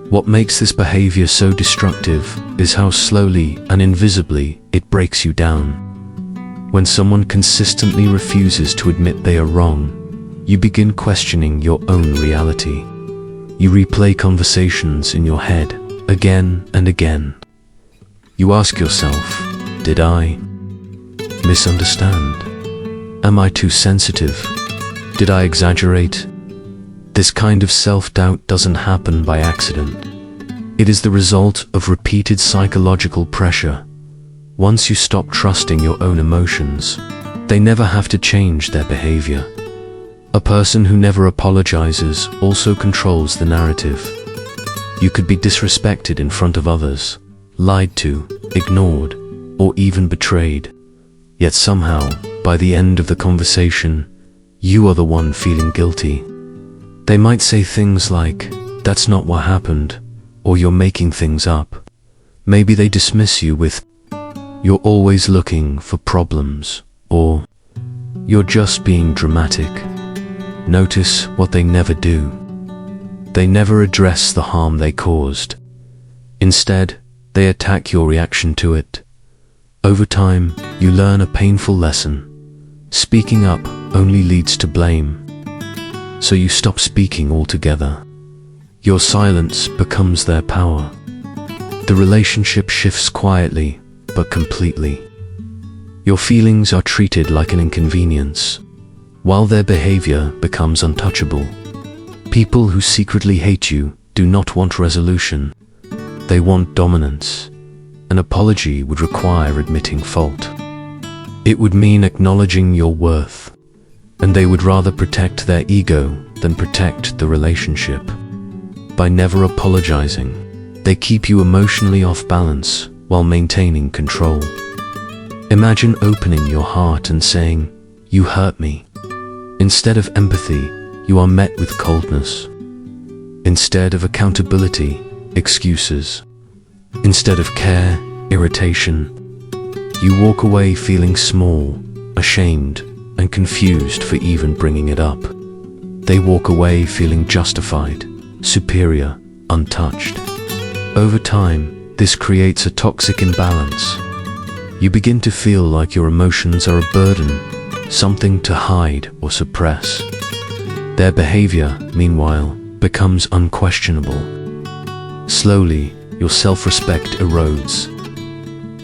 What makes this behavior so destructive is how slowly and invisibly it breaks you down. When someone consistently refuses to admit they are wrong, you begin questioning your own reality. You replay conversations in your head again and again. You ask yourself, did I misunderstand? Am I too sensitive? Did I exaggerate? This kind of self-doubt doesn't happen by accident. It is the result of repeated psychological pressure. Once you stop trusting your own emotions, they never have to change their behavior. A person who never apologizes also controls the narrative. You could be disrespected in front of others, lied to, ignored, or even betrayed. Yet somehow, by the end of the conversation, you are the one feeling guilty. They might say things like, "That's not what happened," or "You're making things up." Maybe they dismiss you with, "You're always looking for problems," or "You're just being dramatic." Notice what they never do. They never address the harm they caused. Instead, they attack your reaction to it. Over time, you learn a painful lesson. Speaking up only leads to blame. So you stop speaking altogether. Your silence becomes their power. The relationship shifts quietly, but completely. Your feelings are treated like an inconvenience, while their behavior becomes untouchable. People who secretly hate you do not want resolution. They want dominance. An apology would require admitting fault. It would mean acknowledging your worth, and they would rather protect their ego than protect the relationship. By never apologizing, they keep you emotionally off balance while maintaining control. Imagine opening your heart and saying, "You hurt me." Instead of empathy, you are met with coldness. Instead of accountability, excuses. Instead of care, irritation. You walk away feeling small, ashamed, and confused for even bringing it up. They walk away feeling justified, superior, untouched. Over time, this creates a toxic imbalance. You begin to feel like your emotions are a burden, something to hide or suppress. Their behavior, meanwhile, becomes unquestionable. Slowly, your self-respect erodes.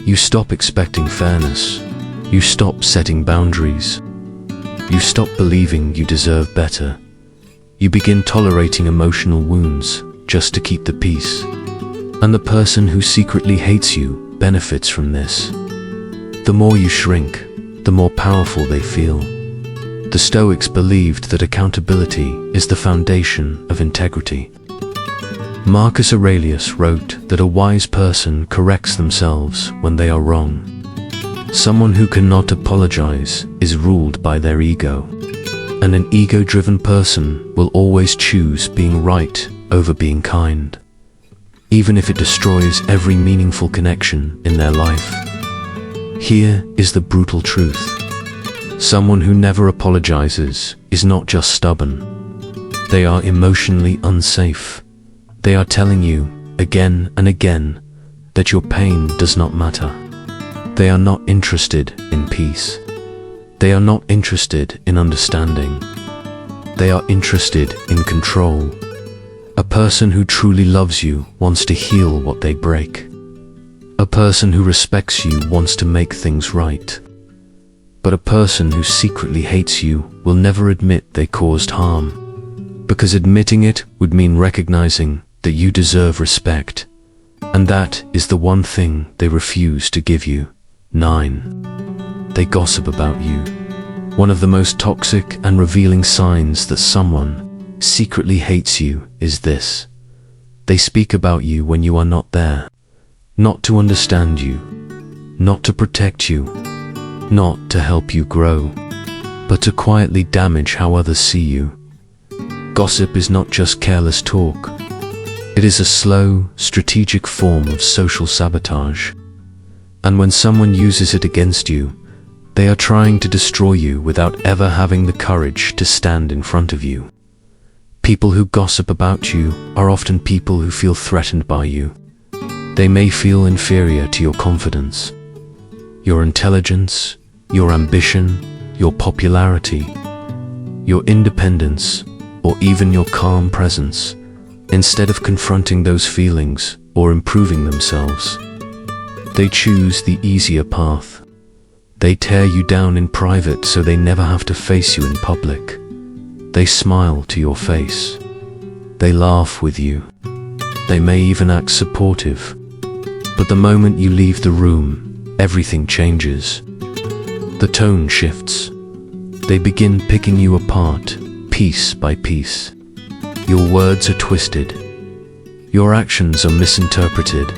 You stop expecting fairness. You stop setting boundaries. You stop believing you deserve better. You begin tolerating emotional wounds just to keep the peace. And the person who secretly hates you benefits from this. The more you shrink, the more powerful they feel. The Stoics believed that accountability is the foundation of integrity. Marcus Aurelius wrote that a wise person corrects themselves when they are wrong. Someone who cannot apologize is ruled by their ego, and an ego-driven person will always choose being right over being kind, even if it destroys every meaningful connection in their life. Here is the brutal truth. Someone who never apologizes is not just stubborn. They are emotionally unsafe. They are telling you, again and again, that your pain does not matter. They are not interested in peace. They are not interested in understanding. They are interested in control. A person who truly loves you wants to heal what they break. A person who respects you wants to make things right. But a person who secretly hates you will never admit they caused harm, because admitting it would mean recognizing that you deserve respect, and that is the one thing they refuse to give you. 9. They gossip about you. One of the most toxic and revealing signs that someone secretly hates you is this. They speak about you when you are not there, not to understand you, not to protect you, not to help you grow, but to quietly damage how others see you. Gossip is not just careless talk. It is a slow, strategic form of social sabotage. And when someone uses it against you, they are trying to destroy you without ever having the courage to stand in front of you. People who gossip about you are often people who feel threatened by you. They may feel inferior to your confidence, your intelligence, your ambition, your popularity, your independence, or even your calm presence. Instead of confronting those feelings or improving themselves, they choose the easier path. They tear you down in private so they never have to face you in public. They smile to your face. They laugh with you. They may even act supportive. But the moment you leave the room, everything changes. The tone shifts. They begin picking you apart, piece by piece. Your words are twisted. Your actions are misinterpreted.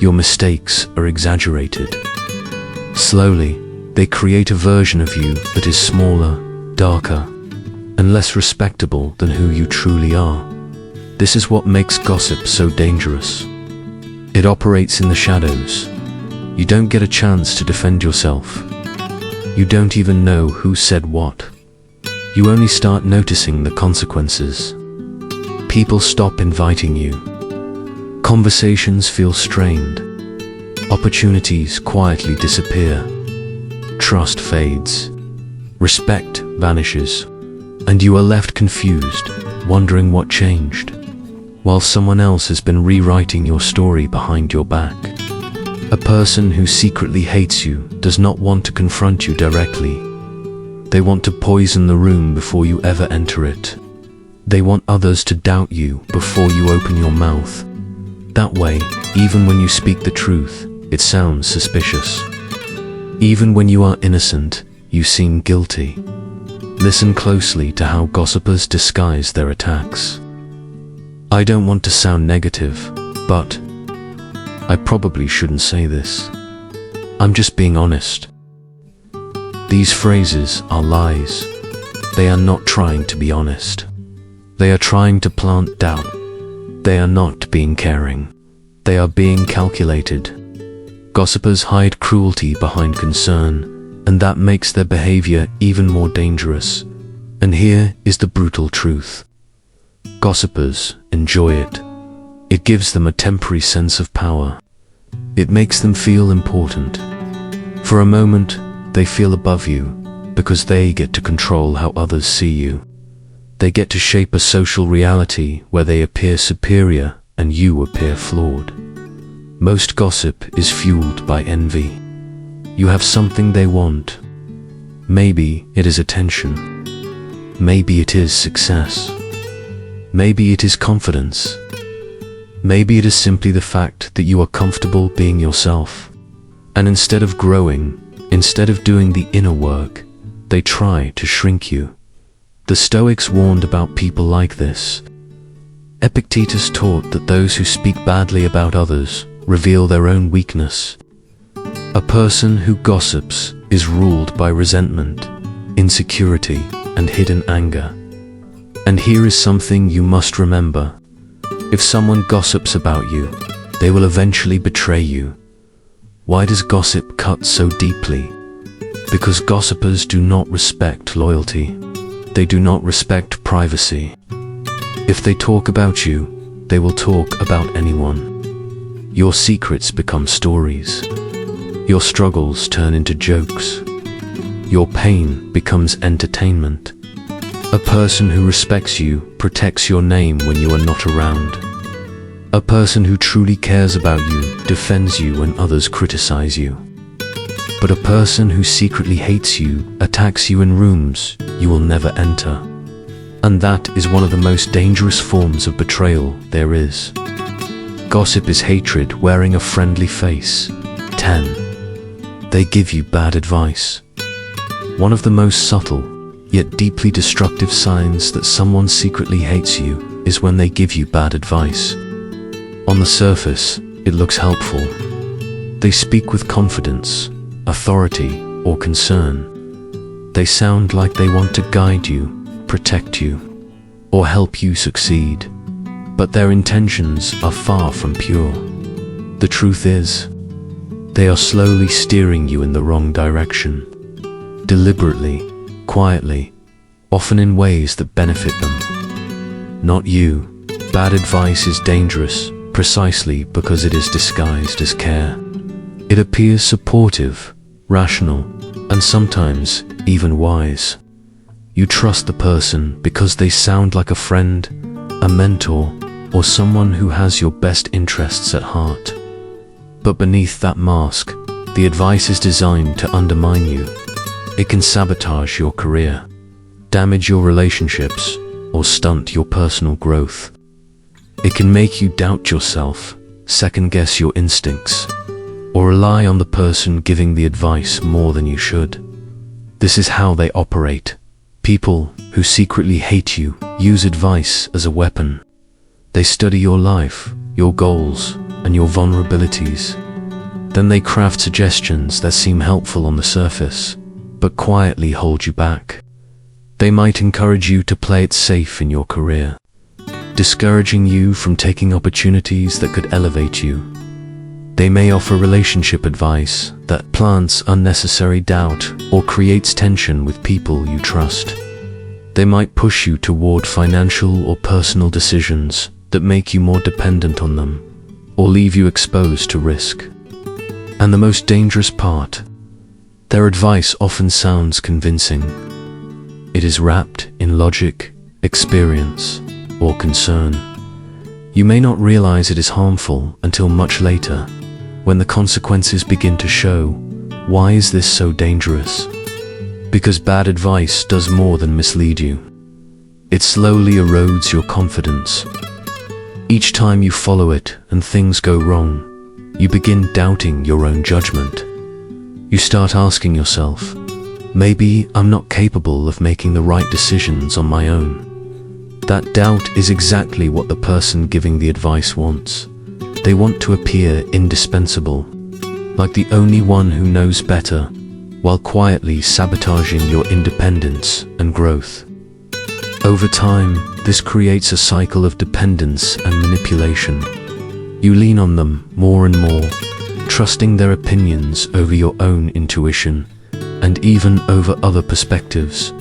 Your mistakes are exaggerated. Slowly, they create a version of you that is smaller, darker, and less respectable than who you truly are. This is what makes gossip so dangerous. It operates in the shadows. You don't get a chance to defend yourself. You don't even know who said what. You only start noticing the consequences. People stop inviting you. Conversations feel strained. Opportunities quietly disappear. Trust fades. Respect vanishes. And you are left confused, wondering what changed, while someone else has been rewriting your story behind your back. A person who secretly hates you does not want to confront you directly. They want to poison the room before you ever enter it. They want others to doubt you before you open your mouth. That way, even when you speak the truth, it sounds suspicious. Even when you are innocent, you seem guilty. Listen closely to how gossipers disguise their attacks. I don't want to sound negative, but I probably shouldn't say this. I'm just being honest. These phrases are lies. They are not trying to be honest. They are trying to plant doubt. They are not being caring. They are being calculated. Gossipers hide cruelty behind concern, and that makes their behavior even more dangerous. And here is the brutal truth. Gossipers enjoy it. It gives them a temporary sense of power. It makes them feel important. For a moment, they feel above you because they get to control how others see you. They get to shape a social reality where they appear superior and you appear flawed. Most gossip is fueled by envy. You have something they want. Maybe it is attention. Maybe it is success. Maybe it is confidence. Maybe it is simply the fact that you are comfortable being yourself. And instead of growing, instead of doing the inner work, they try to shrink you. The Stoics warned about people like this. Epictetus taught that those who speak badly about others reveal their own weakness. A person who gossips is ruled by resentment, insecurity, and hidden anger. And here is something you must remember. If someone gossips about you, they will eventually betray you. Why does gossip cut so deeply? Because gossipers do not respect loyalty. They do not respect privacy. If they talk about you, they will talk about anyone. Your secrets become stories. Your struggles turn into jokes. Your pain becomes entertainment. A person who respects you protects your name when you are not around. A person who truly cares about you defends you when others criticize you. But a person who secretly hates you attacks you in rooms you will never enter. And that is one of the most dangerous forms of betrayal there is. Gossip is hatred wearing a friendly face. 10. They give you bad advice. One of the most subtle, yet deeply destructive signs that someone secretly hates you is when they give you bad advice. On the surface, it looks helpful. They speak with confidence, authority, or concern. They sound like they want to guide you, protect you, or help you succeed. But their intentions are far from pure. The truth is, they are slowly steering you in the wrong direction. Deliberately, quietly, often in ways that benefit them. Not you. Bad advice is dangerous precisely because it is disguised as care. It appears supportive, rational, and sometimes even wise. You trust the person because they sound like a friend, a mentor, or someone who has your best interests at heart. But beneath that mask, the advice is designed to undermine you. It can sabotage your career, damage your relationships, or stunt your personal growth. It can make you doubt yourself, second-guess your instincts, or rely on the person giving the advice more than you should. This is how they operate. People who secretly hate you use advice as a weapon. They study your life, your goals, and your vulnerabilities. Then they craft suggestions that seem helpful on the surface, but quietly hold you back. They might encourage you to play it safe in your career, discouraging you from taking opportunities that could elevate you. They may offer relationship advice that plants unnecessary doubt or creates tension with people you trust. They might push you toward financial or personal decisions that make you more dependent on them, or leave you exposed to risk. And the most dangerous part, their advice often sounds convincing. It is wrapped in logic, experience, or concern. You may not realize it is harmful until much later, when the consequences begin to show. Why is this so dangerous? Because bad advice does more than mislead you. It slowly erodes your confidence. Each time you follow it and things go wrong, you begin doubting your own judgment. You start asking yourself, maybe I'm not capable of making the right decisions on my own. That doubt is exactly what the person giving the advice wants. They want to appear indispensable, like the only one who knows better, while quietly sabotaging your independence and growth. Over time, this creates a cycle of dependence and manipulation. You lean on them more and more, trusting their opinions over your own intuition, and even over other perspectives.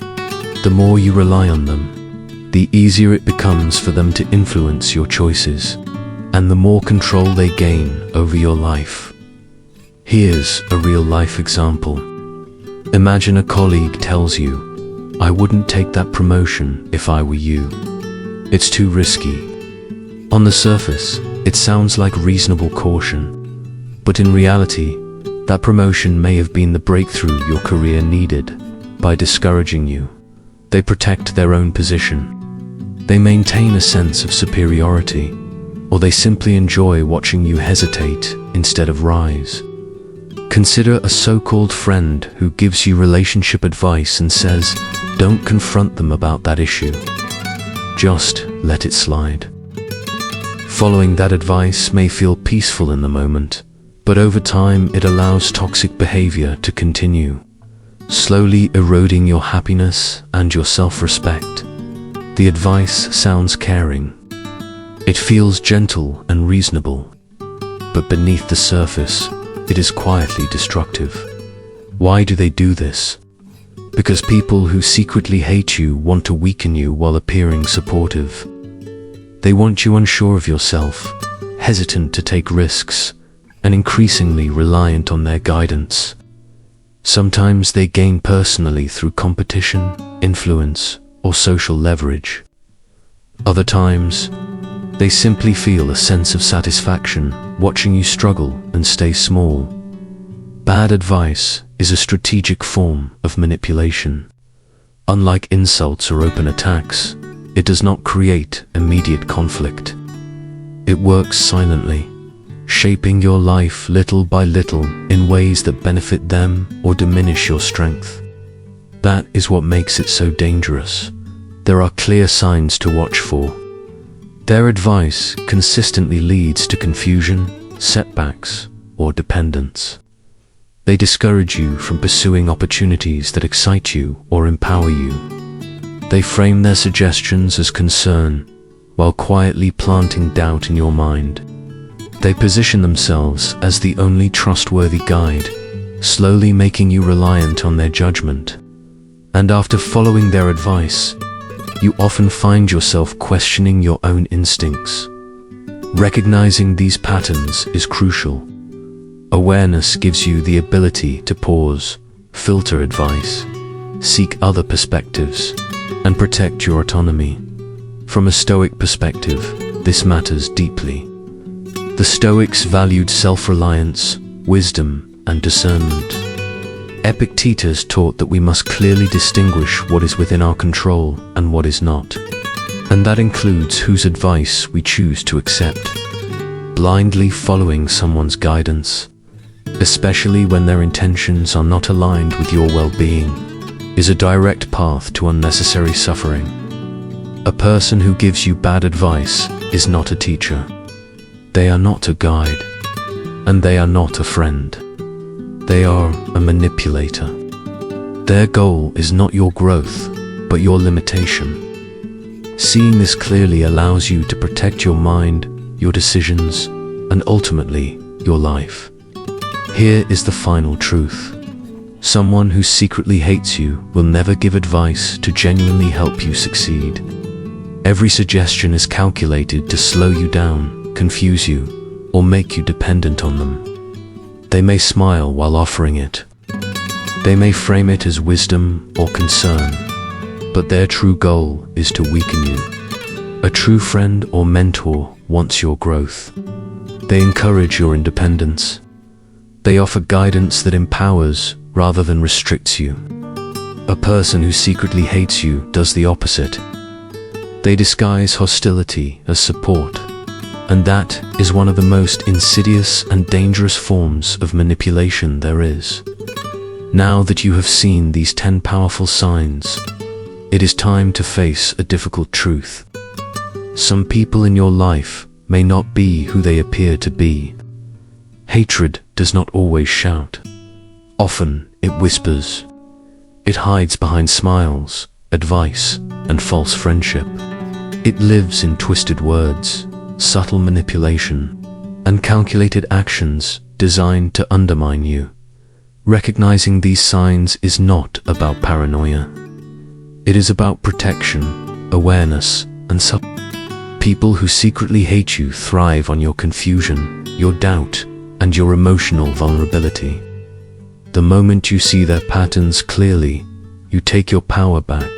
The more you rely on them, the easier it becomes for them to influence your choices, and the more control they gain over your life. Here's a real-life example. Imagine a colleague tells you, "I wouldn't take that promotion if I were you. It's too risky." On the surface, it sounds like reasonable caution, but in reality, that promotion may have been the breakthrough your career needed. By discouraging you, they protect their own position. They maintain a sense of superiority, or they simply enjoy watching you hesitate instead of rise. Consider a so-called friend who gives you relationship advice and says, don't confront them about that issue. Just let it slide. Following that advice may feel peaceful in the moment, but over time it allows toxic behavior to continue, slowly eroding your happiness and your self-respect. The advice sounds caring. It feels gentle and reasonable, but beneath the surface, it is quietly destructive. Why do they do this? Because people who secretly hate you want to weaken you while appearing supportive. They want you unsure of yourself, hesitant to take risks, and increasingly reliant on their guidance. Sometimes they gain personally through competition, influence, or social leverage. Other times, they simply feel a sense of satisfaction watching you struggle and stay small. Bad advice is a strategic form of manipulation. Unlike insults or open attacks, it does not create immediate conflict. It works silently, shaping your life little by little in ways that benefit them or diminish your strength. That is what makes it so dangerous. There are clear signs to watch for. Their advice consistently leads to confusion, setbacks, or dependence. They discourage you from pursuing opportunities that excite you or empower you. They frame their suggestions as concern, while quietly planting doubt in your mind. They position themselves as the only trustworthy guide, slowly making you reliant on their judgment. And after following their advice, you often find yourself questioning your own instincts. Recognizing these patterns is crucial. Awareness gives you the ability to pause, filter advice, seek other perspectives, and protect your autonomy. From a Stoic perspective, this matters deeply. The Stoics valued self-reliance, wisdom, and discernment. Epictetus taught that we must clearly distinguish what is within our control and what is not. And that includes whose advice we choose to accept. Blindly following someone's guidance, especially when their intentions are not aligned with your well-being, is a direct path to unnecessary suffering. A person who gives you bad advice is not a teacher. They are not a guide, and they are not a friend. They are a manipulator. Their goal is not your growth, but your limitation. Seeing this clearly allows you to protect your mind, your decisions, and ultimately, your life. Here is the final truth. Someone who secretly hates you will never give advice to genuinely help you succeed. Every suggestion is calculated to slow you down, confuse you, or make you dependent on them. They may smile while offering it. They may frame it as wisdom or concern, but their true goal is to weaken you. A true friend or mentor wants your growth. They encourage your independence. They offer guidance that empowers rather than restricts you. A person who secretly hates you does the opposite. They disguise hostility as support. And that is one of the most insidious and dangerous forms of manipulation there is. Now that you have seen these 10 powerful signs, it is time to face a difficult truth. Some people in your life may not be who they appear to be. Hatred does not always shout. Often it whispers. It hides behind smiles, advice, and false friendship. It lives in twisted words, subtle manipulation, and calculated actions designed to undermine you. Recognizing these signs is not about paranoia. It is about protection, awareness, and People who secretly hate you thrive on your confusion, your doubt, and your emotional vulnerability. The moment you see their patterns clearly, you take your power back.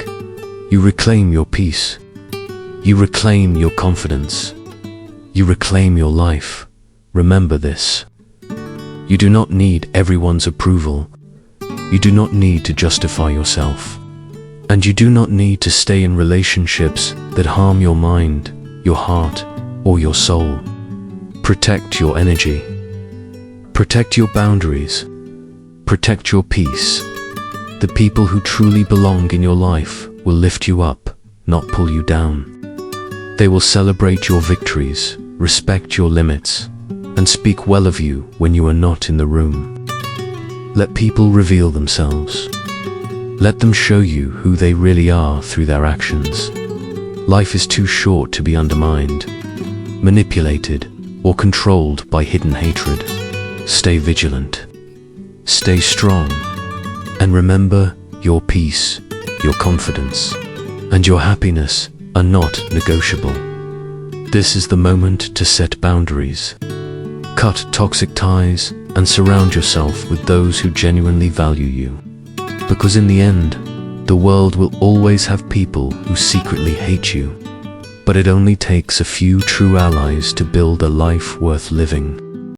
You reclaim your peace. You reclaim your confidence. You reclaim your life. Remember this. You do not need everyone's approval. You do not need to justify yourself. And you do not need to stay in relationships that harm your mind, your heart, or your soul. Protect your energy. Protect your boundaries, Protect your peace. The people who truly belong in your life will lift you up, not pull you down. They will celebrate your victories, respect your limits, and speak well of you when you are not in the room. Let people reveal themselves. Let them show you who they really are through their actions. Life is too short to be undermined, manipulated, or controlled by hidden hatred. Stay vigilant. Stay strong. And remember, your peace, your confidence, and your happiness are not negotiable. This is the moment to set boundaries. Cut toxic ties and surround yourself with those who genuinely value you. Because in the end, the world will always have people who secretly hate you. But it only takes a few true allies to build a life worth living.